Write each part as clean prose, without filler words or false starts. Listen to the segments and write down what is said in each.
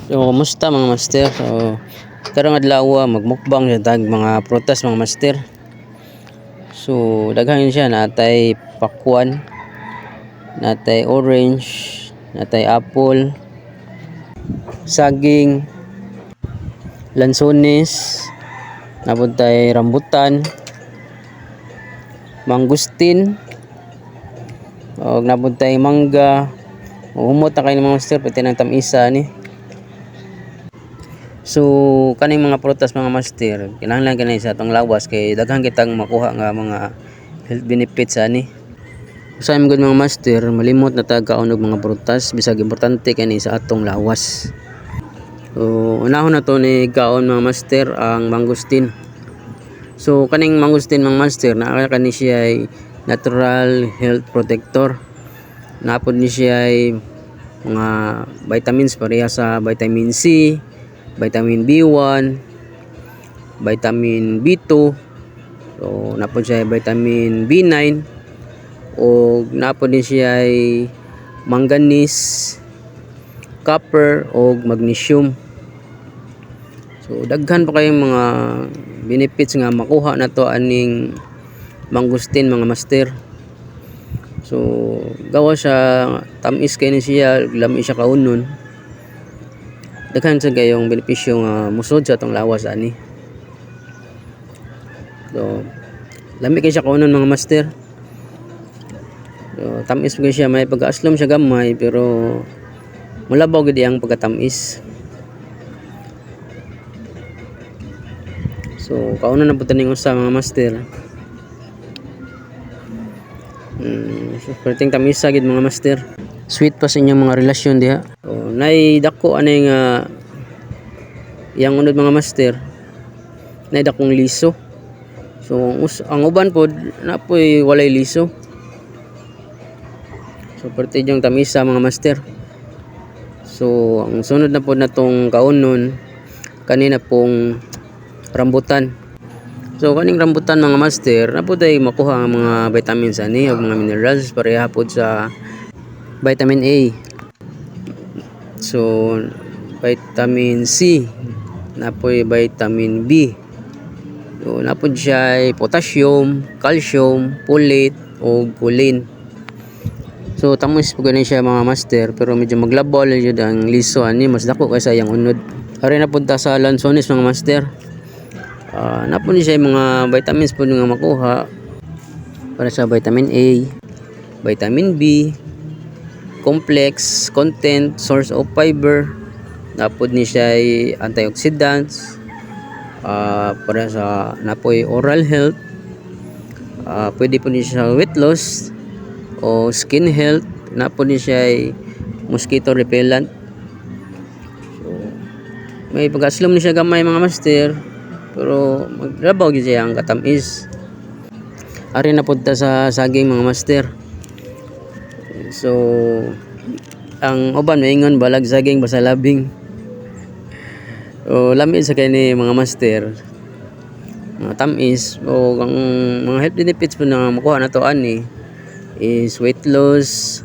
So, kumusta mga master? So, karong adlaw magmukbang sa tag mga prutas mga master. So, daghan siya natay pakwan, natay orange, natay apple, saging, lansones, napuntay rambutan, mangustin, og napuntay mangga. Humot na kayo mga master pati ng tamisa ni. So kaning mga prutas mga master kinahanglan kanay sa atong lawas kay daghan kitang makuha nga mga health benefits ani. Usa man gud mga master malimot na tag kaon og mga prutas bisag importante kani sa atong lawas. So unahon na to ni kaon mga master ang mangustin. So kaning mangustin mga master naa kani siya ay natural health protector. Napod ni siya ay mga vitamins pareha sa vitamin C, vitamin B1, vitamin B2, so napon siya vitamin B9 o napon din siya ay manganese, copper o magnesium. So daghan pa kayong mga benefits nga makuha na to aning mangustin mga master. So gawa siya tamis kay ni siya, lami siya kaunon. Daghan sa gayong benepisyo nga musod sa atong lawas ani. So lami kay siya kaunon mga master. So tamis kay siya, may pag-aslom siya gamay pero mulabaw gid ang pagkatamis. So kaunon na pud taning usa mga master. So perting tamisa gid mga master. Sweet pa sa inyong mga relasyon diha. So nay dako anay nga yang unod mga master. Nay dakong liso. So ang uban pod napoy walay liso. So perti yung tamisa mga master. So ang sunod na pod natong kaunon kanina pong rambutan. So kaning rambutan mga master napod ay makuha ang mga vitamins ani ug mga minerals pareha pod sa vitamin A. So vitamin C, napoy vitamin B. So napod siya ay potassium, calcium, folate o choline. So tamos po ganin siya mga master pero medyo maglabaw lang jud ang liso ani mas dako kaysa yang unod. Ari na punta sa lansones mga master. Napon siya mga vitamins po nga makuha para sa vitamin A, vitamin B, complex content, source of fiber. Napod ni siya ay antioxidants, para sa napoy oral health, pwede po ni siya weight loss o skin health. Napod ni siya ay mosquito repellent. So may pag-aslom ni siya gamay mga master pero maglabaw gyud siya ang katamis. Ari na punta sa saging mga master. So ang uban maingon balag saging basa labing. So lami sa kani mga master. Mga tamis o ang mga health benefits po na makuha na to ani is weight loss,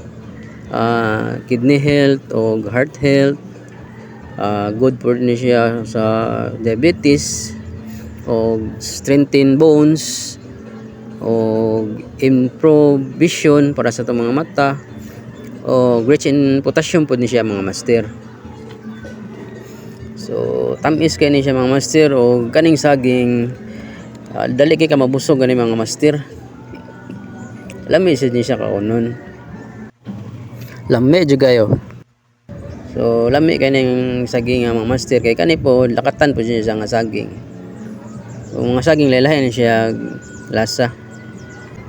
kidney health o heart health, good for ni siya sa diabetes o strengthen bones o improve vision para sa itong mga mata o rich in potassium po ni siya mga master. So tamis kay ni siya mga master o kaning saging dali kay ka mabusog gani mga master. Lami sad ni siya kaunon. Lami jud kayo. So lami kay ning saging nga mga master kay kani po lakatan po siya nga saging. So mga saging lahi-lahi na siya lasa.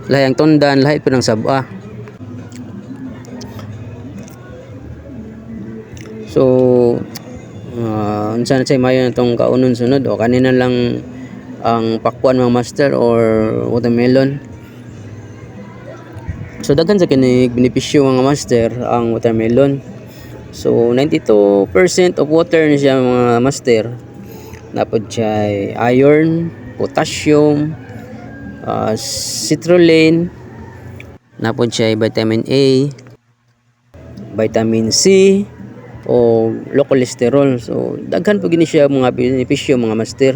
Lahi ang tundan, lahi po ng saba. So unsa na say mayo natong kaunon sunod o kanina lang ang pakwan mga master or watermelon. So daghan sa kini benepisyo mga master ang watermelon. So 92% of water ni siya mga master. Napod siya iron, potassium, citrulline, napod siya vitamin A, vitamin C, o low cholesterol. So daghan po gini siya mga benepisyo mga master.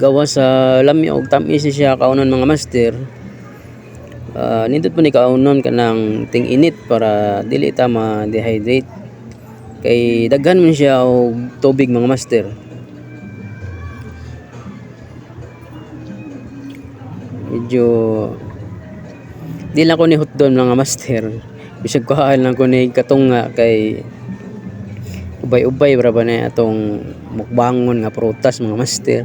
Gawa sa lami og tamis siya kaunon mga master. Nindot po ni kaunon kanang ting init para dili ta ma-dehydrate. Kay daghan man siya og tubig mga master. Medyo di lang ko ni hotdon mga master. Bisag kuhaan lang ko ni katunga kay ubay-ubay para ba na atong mukbangon nga prutas mga master.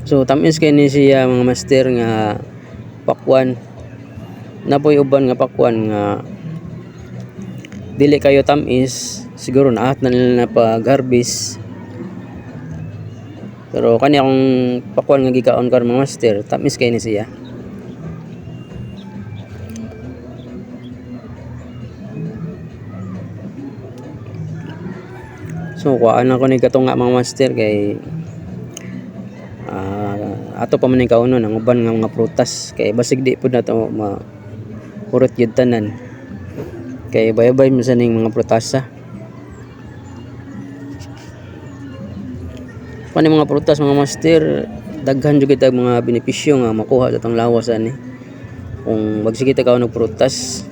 So tamis kay ni siya mga master nga pakwan. Napoy uban nga pakwan nga dili kayo tamis, siguro naat na nila na pag-harvest. Pero kani akong pakwan nga gikaon karon mga master, tamis kay ni siya. So kuhaan ako ni katunga mga master kay ato pa man ning kaunon ang uban nga mga prutas kay basig di pud nato mahurot gyud tanan. Kay bay-bay man sa ning mga prutasa. Kani mga prutas mga master, daghan jud kita mga benepisyo nga makuha sa tang lawas ani. Kung magsige ta kaon og prutas.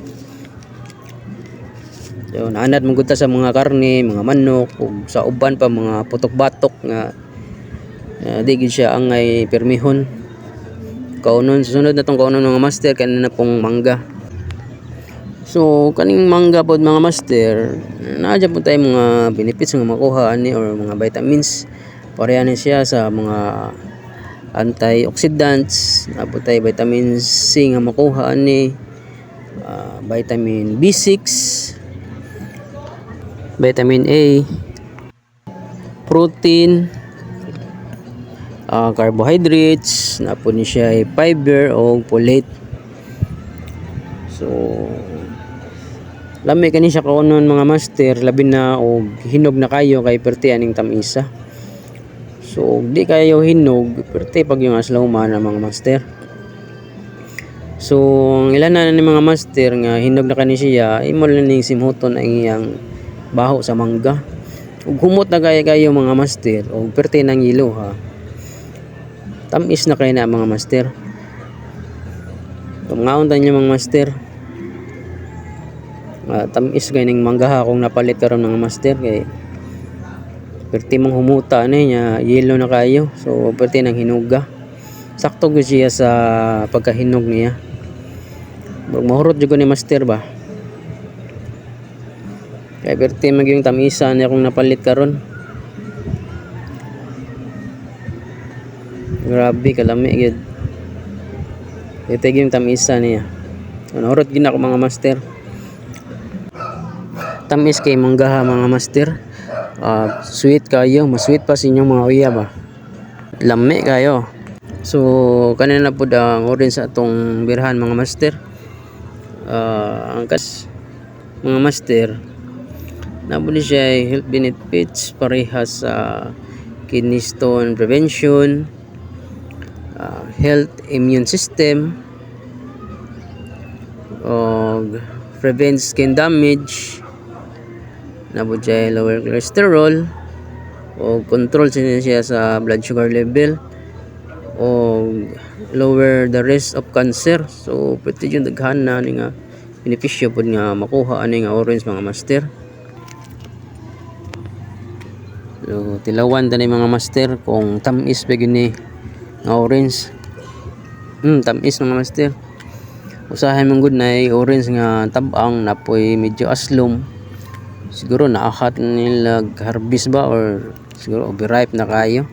So naanad man gud ta sa mga karne, mga manok ug sa uban pa mga putok-batok nga di gid siya angay permihon. Kaunon susunod na tong kaunon mga master kanina pong mangga. So kaning mangga pod mga master, naa pud tay mga benefits nga makuha ani or mga vitamins. Pareha ni siya sa mga antioxidants, napod tay vitamin C nga makuha ani, vitamin B6, vitamin A, protein, carbohydrates, napod ni siya fiber o folate. So lami kani siya kaunon mga master, labi na og hinog na kayo kay perti aning tamisa. So di kayo hinog, perti pag yung aslaw man mga master. So ang ilan na ni mga master nga hinog na kani siya, imo lang ning simhuton ang iyang baho sa mangga. Ug humot na kayo mga master, og perti nang yelo ha. Tamis na kay na mga master. Ngaon ta niya mga master. Tamis kay ning mangga ha kung napalit karon mga master kay perti mong humuta ani nya yelo na kayo. So perti nang hinuga. Sakto gyud siya sa pagkahinog niya. Mahurot jud ni master ba. Kay perti magyung tamisa niya kung napalit karon. Grabe kalami gyud. Ito yung tamisa niya. Nahurot gid ako mga master. Tamis kay mangga mga master. Sweet kayo, mas-sweet pa sa inyong mga uya ba. Lami kayo. So kanina po ang orange sa atong birhan mga master. Ang kas mga master nabuli siya health benefits parehas sa kidney stone prevention, health immune system, og prevent skin damage, nabud siya lower cholesterol, o control siya sa blood sugar level, o lower the risk of cancer. So pwede yung daghan na nga benepisyo po nga makuha ani nga orange mga master. So tilawan tani mga master kung tamis ba gini nga orange. Tamis mga master. Usahay man gud na orange nga tab-ang napoy medyo aslom. Siguro naahat nila harvest ba or siguro overripe na kayo.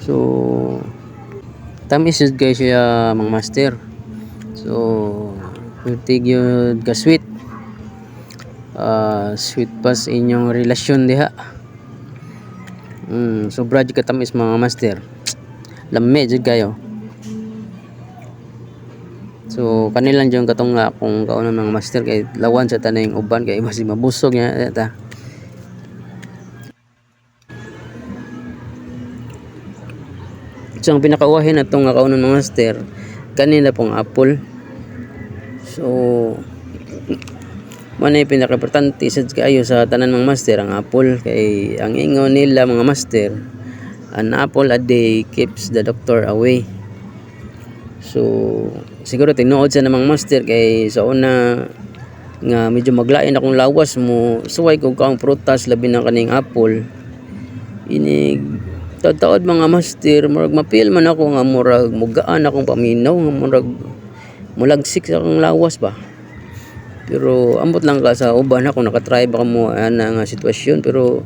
So tamis yun guys siya mga master. So perti gyud ka sweet. Sweet pa sa inyong relasyon diha. Sobra jud ka tamis mga master. Lami jud kayo. So kanilang jud katong nga kung kaunon mga master kay lawan sa tanay uban kay basi mabusog nya ta. So ang pinakauwahin na itong kaunon mga master, kanina pong apple. So manay pinaka-importante sad kaayo sa tanan mga master ang apple, kay ang ingon nila mga master, an apple a day keeps the doctor away. So siguro tinuod sa namang master kay sa una nga medyo maglain akong lawas mo suway kog kaong prutas labi na kaning apple. Inig taod mga master, murag mapil man ako nga murag mugaan akong paminaw, nga murag mulagsik sa akong lawas ba. Pero ambot lang ka sa uban ako nakatry baka mo ana nga sitwasyon, pero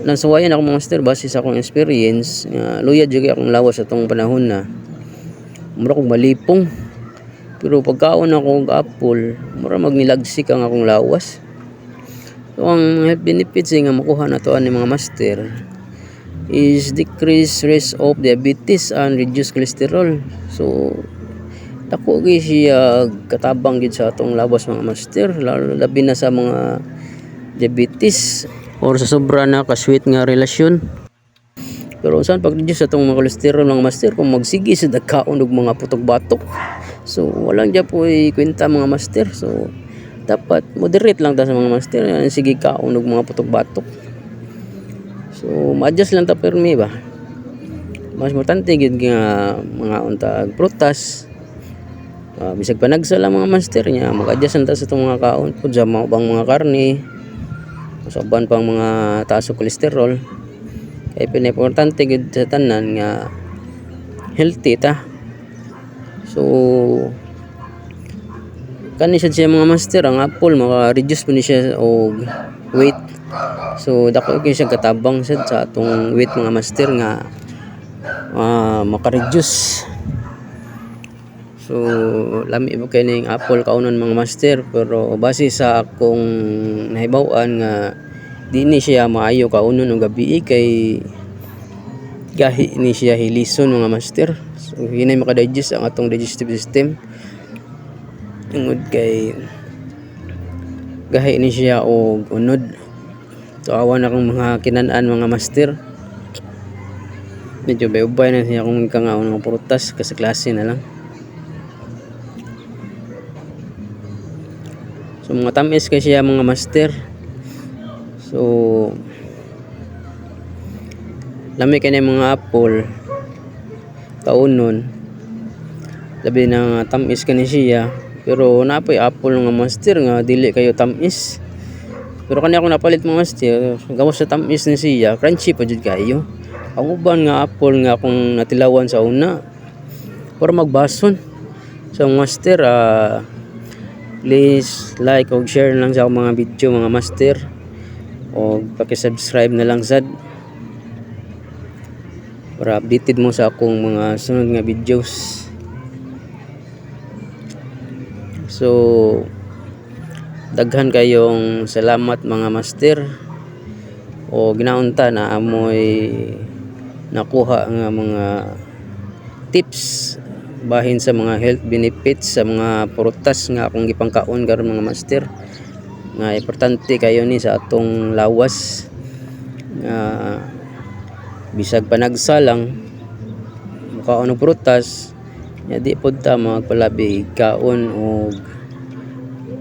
nasuwayan ako mga master base sa akong experience nga luyad jud akong lawas sa tong panahon na mura kong malipong. Pero pagkaon ako og apple mura magnilagsik ang akong lawas. So ang health benefits nga makuha na to ani mga master is decrease risk of diabetes and reduce cholesterol. So dako gyud siya katabang gid sa atong lawas mga master, lalo labi na sa mga diabetes or sa sobra na ka-sweet nga relasyon. Pero saan pag-reduce sa itong mga cholesterol mga master kung magsigi sa dagkaon og mga putok-batok. So walang dya po kwenta mga master. So dapat moderate lang ta sa mga master, sige kaon og mga putok-batok. So ma-adjust lang ta permi ba. Mas importante gid nga mga untag prutas. Bisag panagsa lang mga master niya, mag-adjust lang ta sa itong mga kaon po sa mga karne, usaban pang mga taas og kolesterol. Kaya pinimportante gid sa tanan nga healthy ta. So kani siya mga master, ang apple maka-reduce po ni siya og weight. So dako gyud siya katabang sad sa atong weight mga master nga maka-reduce. So lami mo kay ning apple kaunon mga master, pero base sa akong nahibaw-an nga dini siya maayo kaunon og gabi kay gahi ni siya hilison mga master. So hinay maka-digest ang atong digestive system. Tungod kay gahi ni siya og unod. So awan akong mga kinan-an mga master. Medyo bayubay na siya kung kangaon ng prutas kasi klase na lang. So mga tamis kasi siya mga master. So lami kay mga apple kaunon labi na tamis kani siya, pero napoy apple nga master nga dili kayo tamis. Pero kani ako napalit mga master gawas sa tamis ni siya, crunchy pa jud kayo. Ang uban nga apple nga akong natilawan sa una para magbason. So master, please like o share lang sa akong mga video mga master, o paki-subscribe na lang sad para updated mo sa akong mga sunod nga videos. So daghan kayong salamat mga master, o ginaunta na amoy nakuha nga mga tips bahin sa mga health benefits sa mga prutas nga akong gipangkaon karon mga master, nga importante kayo ni sa atong lawas nga bisag panagsa lang mukaon og prutas nya di pod ta magpalabi kaon og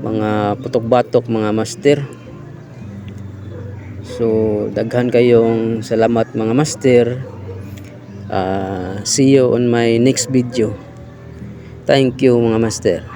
mga putok-batok mga master. So daghan kayong salamat mga master. See you on my next video. Thank you mga master.